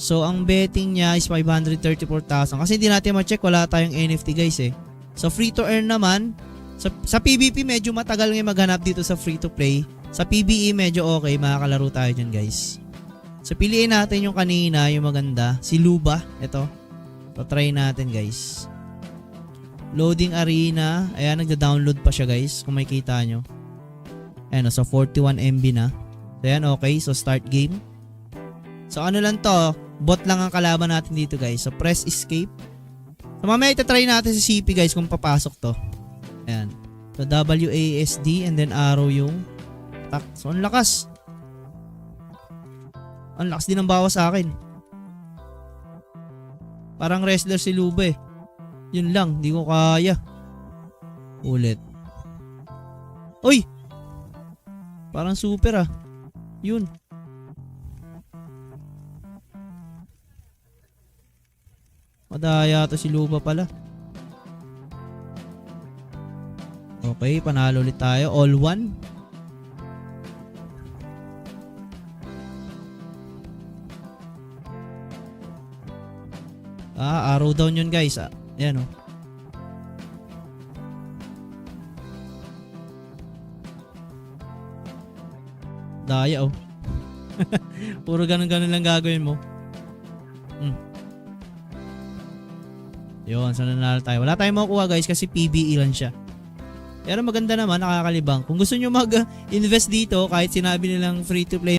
So, ang betting niya is 534,000. Kasi hindi natin ma-check, wala tayong NFT guys eh. So, free to earn naman. Sa PvP, medyo matagal ngayon maghanap dito sa free to play. Sa PvE, medyo okay. Makakalaro tayo dyan guys. So, piliin natin yung kanina, yung maganda. Si Luba. Ito. So, try natin guys. Loading arena. Ayan, nagda-download pa siya guys. Kung makikita nyo. Ayan, so 41 MB na. So, ayan, okay. So, start game. So, ano lang to. Bot lang ang kalaban natin dito guys. So, press escape. So, mamaya itatry natin si CP guys kung papasok to. Ayan. So, WASD and then arrow yung attack. So, ang lakas. Ang lakas din ng bawas sa akin. Parang wrestler si Luba eh. Yun lang, di ko kaya. Ulit. Uy! Parang super ah. Yun. Madaya to si Luba pala. Okay, panalo ulit tayo. All one. Arrow down yun guys. Ayan o. Daya o. Puro ganun-ganun lang gagawin mo. Yun, so nanalo tayo. Wala tayong makukuha guys kasi PBE lang siya. Pero maganda naman, nakakalibang. Kung gusto nyo mag-invest dito, kahit sinabi nilang free to play